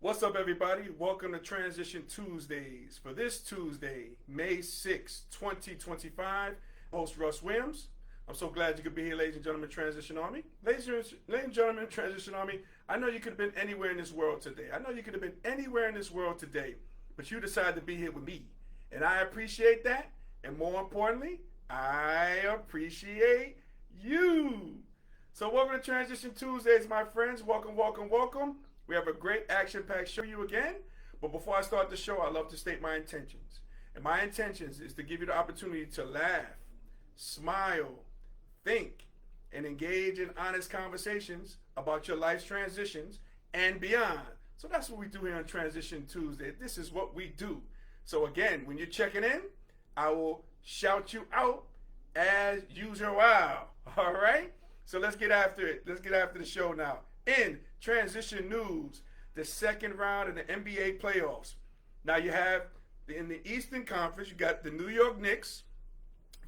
What's up, everybody? Welcome to Transition Tuesdays. For this Tuesday, May 6, 2025, host Russ Williams. I'm so glad you could be here, ladies and gentlemen, Transition Army. Ladies and gentlemen, Transition Army, I know you could have been anywhere in this world today. But you decided to be here with me. And I appreciate that. And more importantly, I appreciate you. So welcome to Transition Tuesdays, my friends. Welcome, welcome, welcome. We have a great action-packed show for you again. But before I start the show, I love to state my intentions. And my intentions is to give you the opportunity to laugh, smile, think, and engage in honest conversations about your life's transitions and beyond. So that's what we do here on Transition Tuesday. This is what we do. So again, when you're checking in, I will shout you out as usual. All right? So let's get after it. Let's get after the show now. In transition news, the second round of the NBA playoffs. Now you have, in the Eastern Conference, you got the New York Knicks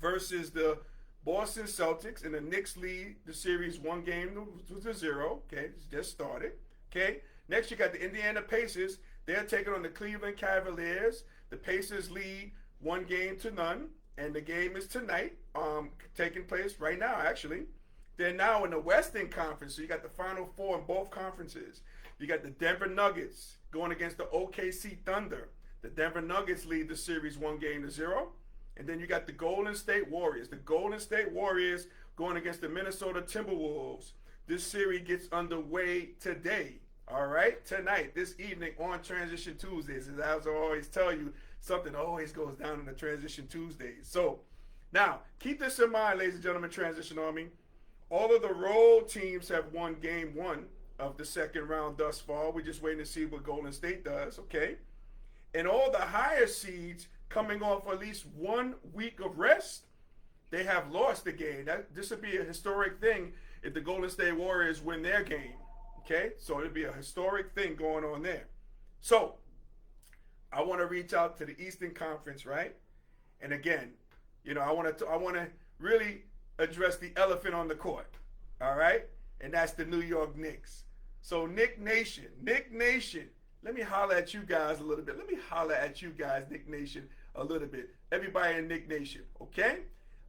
versus the Boston Celtics, and the Knicks lead the series 1-0. Okay, it's just started. Okay, next you got the Indiana Pacers. They're taking on the Cleveland Cavaliers. The Pacers lead 1-0, and the game is tonight, taking place right now, actually. They're now in the Western Conference, so you got the Final Four in both conferences. You got the Denver Nuggets going against the OKC Thunder. The Denver Nuggets lead the series 1-0. And then you got the Golden State Warriors. The Golden State Warriors going against the Minnesota Timberwolves. This series gets underway today. All right? Tonight, this evening on Transition Tuesdays. As I always tell you, something always goes down in the Transition Tuesdays. So, now, keep this in mind, ladies and gentlemen, Transition Army. All of the road teams have won game one of the second round thus far. We're just waiting to see what Golden State does, okay? And all the higher seeds coming off at least 1 week of rest, they have lost the game. This would be a historic thing if the Golden State Warriors win their game, okay? So it'd be a historic thing going on there. So I want to reach out to the Eastern Conference, right? And again, I want to really address the elephant on the court, all right? And that's the New York Knicks. So Knick Nation, let me holler at you guys a little bit. Knick Nation, a little bit. Everybody in Knick Nation, okay?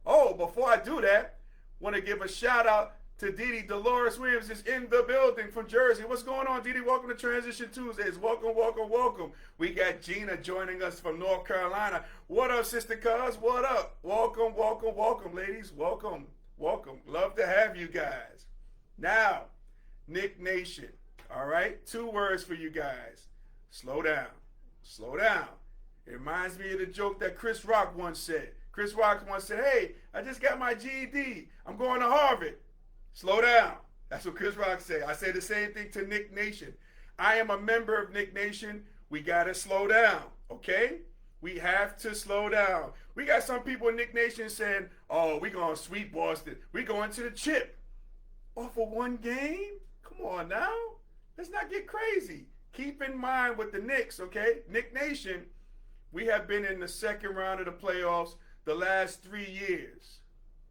Oh, before I do that, want to give a shout out to Didi. Dolores Williams is in the building from Jersey. What's going on, Didi? Welcome to Transition Tuesdays. Welcome, welcome, welcome. We got Gina joining us from North Carolina. What up, Sister Cuz? What up? Welcome, welcome, welcome, ladies. Welcome, welcome. Love to have you guys. Now, Knick Nation, all right? 2 words for you guys. Slow down. Slow down. It reminds me of the joke that Chris Rock once said. Chris Rock once said, hey, I just got my GED. I'm going to Harvard. Slow down. That's what Chris Rock said. I say the same thing to Knick Nation. I am a member of Knick Nation. We got to slow down, okay? We have to slow down. We got some people in Knick Nation saying, oh, we're going to sweep Boston. We're going to the chip. Off of 1 game? Come on now. Let's not get crazy. Keep in mind with the Knicks, okay? Knick Nation, we have been in the second round of the playoffs the last 3 years,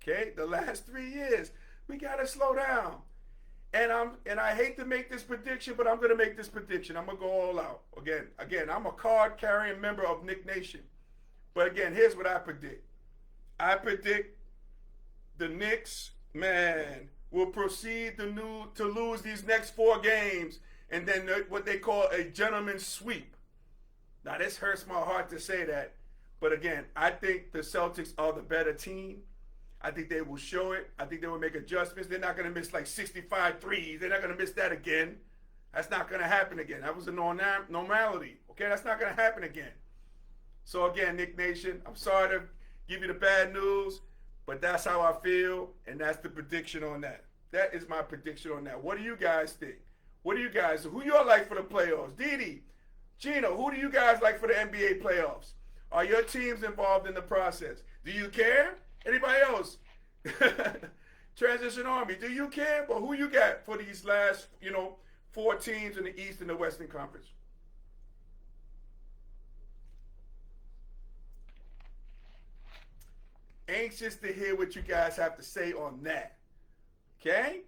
okay? The last 3 years. We got to slow down. And I hate to make this prediction, but I'm going to make this prediction. I'm going to go all out. Again, I'm a card-carrying member of Knick Nation. But again, here's what I predict. I predict the Knicks, man, will proceed to lose these next 4 games, and then what they call a gentleman's sweep. Now, this hurts my heart to say that. But again, I think the Celtics are the better team. I think they will show it. I think they will make adjustments. They're not going to miss like 65 threes. They're not going to miss that again. That's not going to happen again. That was a normality. Okay, that's not going to happen again. So again, Knick Nation, I'm sorry to give you the bad news, but that's how I feel, and that's the prediction on that. That is my prediction on that. What do you guys think? Who y'all like for the playoffs? Didi, Gina, who do you guys like for the NBA playoffs? Are your teams involved in the process? Do you care? Anybody else? Transition Army, do you care? But who you got for these last, 4 teams in the East and the Western Conference? Anxious to hear what you guys have to say on that. Okay?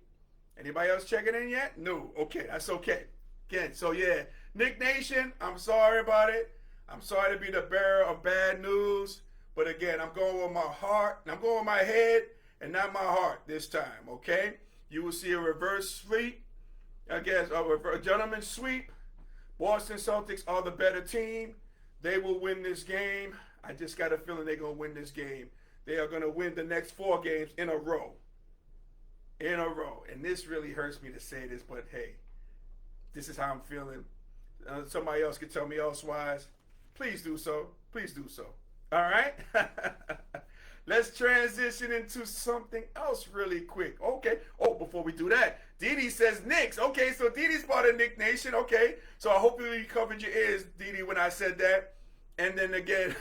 Anybody else checking in yet? No. Okay, that's okay. Again, so yeah, Nick Nation, I'm sorry about it. I'm sorry to be the bearer of bad news. But again, I'm going with my heart, and I'm going with my head, and not my heart this time, okay? You will see a reverse sweep. I guess a gentleman's sweep. Boston Celtics are the better team. They will win this game. I just got a feeling they're going to win this game. They are going to win the next 4 games in a row. In a row. And this really hurts me to say this, but hey, this is how I'm feeling. Somebody else could tell me elsewise. Please do so. Please do so. All right? Let's transition into something else really quick. Okay. Oh, before we do that, Didi says Knicks. Okay, so Didi's part of Nick Nation. Okay. So I hope you covered your ears, Didi, when I said that. And then again,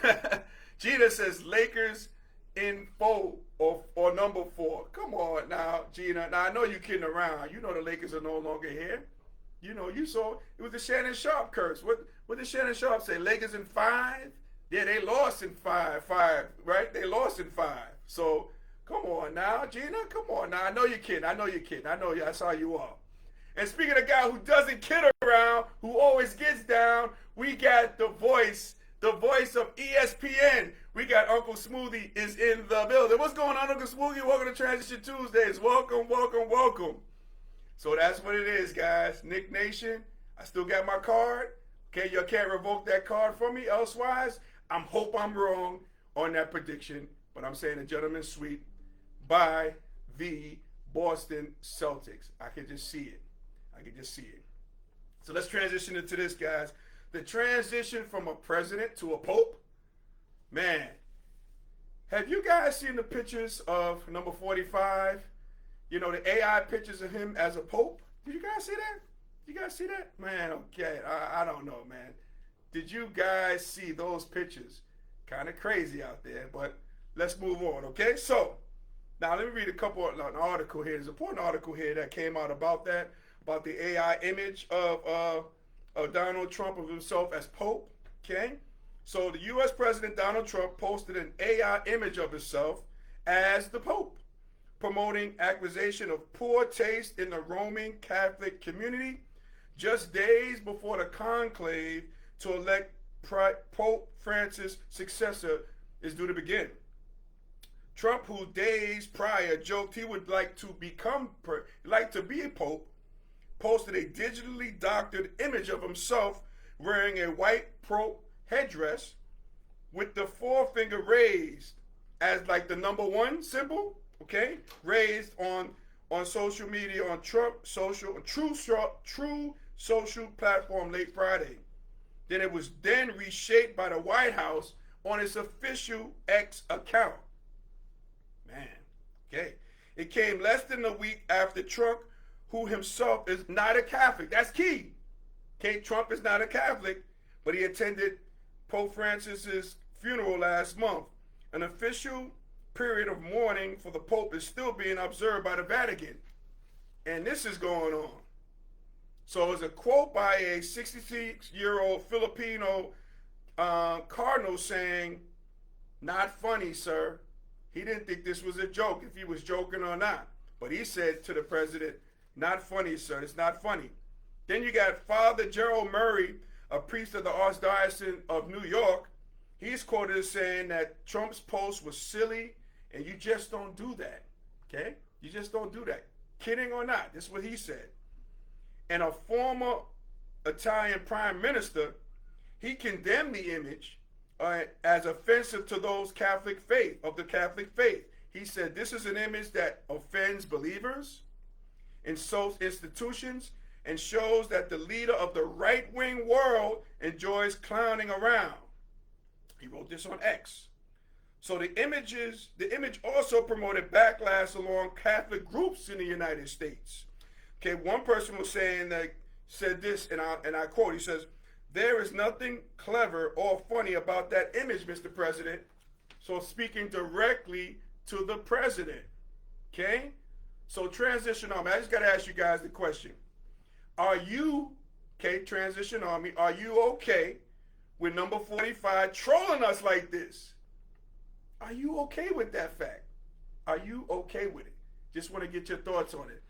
Gina says Lakers in 4 or number 4. Come on now, Gina. Now, I know you're kidding around. You know the Lakers are no longer here. You know, you saw it was the Shannon Sharp curse. What did Shannon Sharp say? Lakers in 5? Yeah, they lost in 5, right? They lost in 5. So, come on now, Gina. Come on now. I know you're kidding. I know you're kidding. I know you. That's how you are. And speaking of a guy who doesn't kid around, who always gets down, we got the voice of ESPN. We got Uncle Smoothie is in the building. What's going on, Uncle Smoothie? Welcome to Transition Tuesdays. Welcome, welcome, welcome. So that's what it is, guys. Nick Nation, I still got my card. Okay, you can't revoke that card from me. Elsewise, I hope I'm wrong on that prediction, but I'm saying a gentleman's sweep by the Boston Celtics. I can just see it. I can just see it. So let's transition into this, guys. The transition from a president to a pope. Man, have you guys seen the pictures of number 45? You know, the AI pictures of him as a pope. Did you guys see that? You guys see that? Man, okay. I don't know, man. Did you guys see those pictures? Kind of crazy out there, but let's move on, okay? So, now let me read an article here. There's an important article here that came out about that, about the AI image of Donald Trump of himself as Pope, okay? So the U.S. President Donald Trump posted an AI image of himself as the Pope, promoting accusation of poor taste in the Roman Catholic community just days before the conclave to elect Pope Francis' successor is due to begin. Trump, who days prior joked he would like to be a pope, posted a digitally doctored image of himself wearing a white pope headdress with the forefinger raised as like the number 1 symbol, okay, raised on social media on True social platform late Friday. Then it was then reshaped by the White House on its official X account. Man, okay. It came less than a week after Trump, who himself is not a Catholic. That's key. Okay, Trump is not a Catholic, but he attended Pope Francis's funeral last month. An official period of mourning for the Pope is still being observed by the Vatican. And this is going on. So it's a quote by a 66-year-old Filipino cardinal saying, "Not funny, sir." He didn't think this was a joke, if he was joking or not. But he said to the president, "Not funny, sir. It's not funny." Then you got Father Gerald Murray, a priest of the Archdiocese of New York. He's quoted as saying that Trump's post was silly, and you just don't do that. Okay? You just don't do that. Kidding or not, this is what he said. And a former Italian prime minister, he condemned the image as offensive to those of the Catholic faith. He said this is an image that offends believers, insults institutions, and shows that the leader of the right-wing world enjoys clowning around. He wrote this on X. So the image also promoted backlash along Catholic groups in the United States. Okay, one person was saying that said this, and I quote. He says, "There is nothing clever or funny about that image, Mr. President." So speaking directly to the president. Okay, so Transition Army. I just got to ask you guys the question: are you, okay, Transition Army? Are you okay with number 45 trolling us like this? Are you okay with that fact? Are you okay with it? Just want to get your thoughts on it.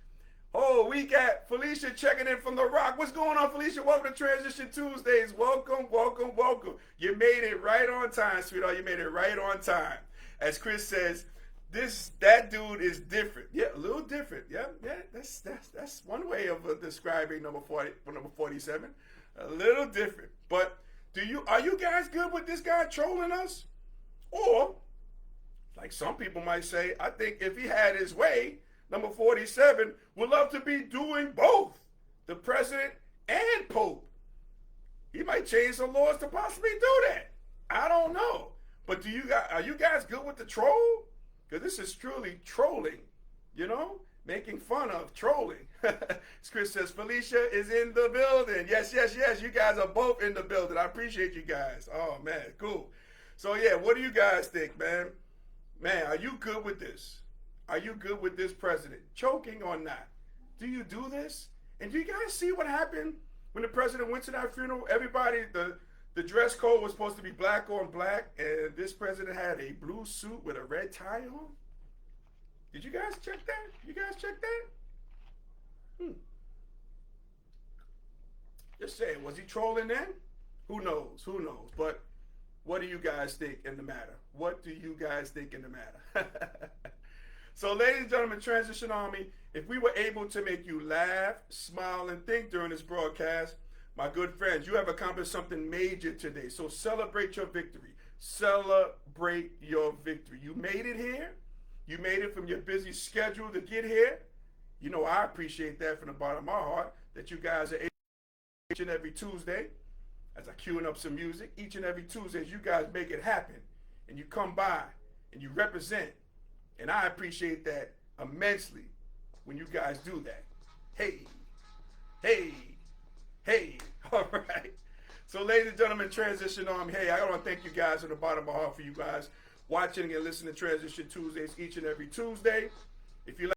Oh, we got Felicia checking in from The Rock. What's going on, Felicia? Welcome to Transition Tuesdays. Welcome, welcome, welcome. You made it right on time, sweetheart. You made it right on time. As Chris says, that dude is different. Yeah, a little different. Yeah. That's one way of describing number 47. A little different. But are you guys good with this guy trolling us? Or, like some people might say, I think if he had his way, number 47 would love to be doing both, the president and Pope. He might change some laws to possibly do that. I don't know. But are you guys good with the troll? Because this is truly trolling, making fun of trolling. Chris says, Felicia is in the building. Yes. You guys are both in the building. I appreciate you guys. Oh, man, cool. So, yeah, what do you guys think, man? Man, are you good with this? Are you good with this president? Choking or not? Do you do this? And do you guys see what happened when the president went to that funeral? Everybody, the dress code was supposed to be black on black, and this president had a blue suit with a red tie on. Did you guys check that? You guys check that? Just saying, was he trolling then? Who knows? But what do you guys think in the matter? What do you guys think in the matter? So, ladies and gentlemen, Transition Army, if we were able to make you laugh, smile, and think during this broadcast, my good friends, you have accomplished something major today. So celebrate your victory. Celebrate your victory. You made it here. You made it from your busy schedule to get here. I appreciate that from the bottom of my heart, that you guys are able each and every Tuesday, as I queuing up some music, each and every Tuesday, you guys make it happen. And you come by and you represent. And I appreciate that immensely when you guys do that. Hey. All right. So, ladies and gentlemen, Transition Army, hey, I want to thank you guys from the bottom of my heart for you guys watching and listening to Transition Tuesdays each and every Tuesday. If you like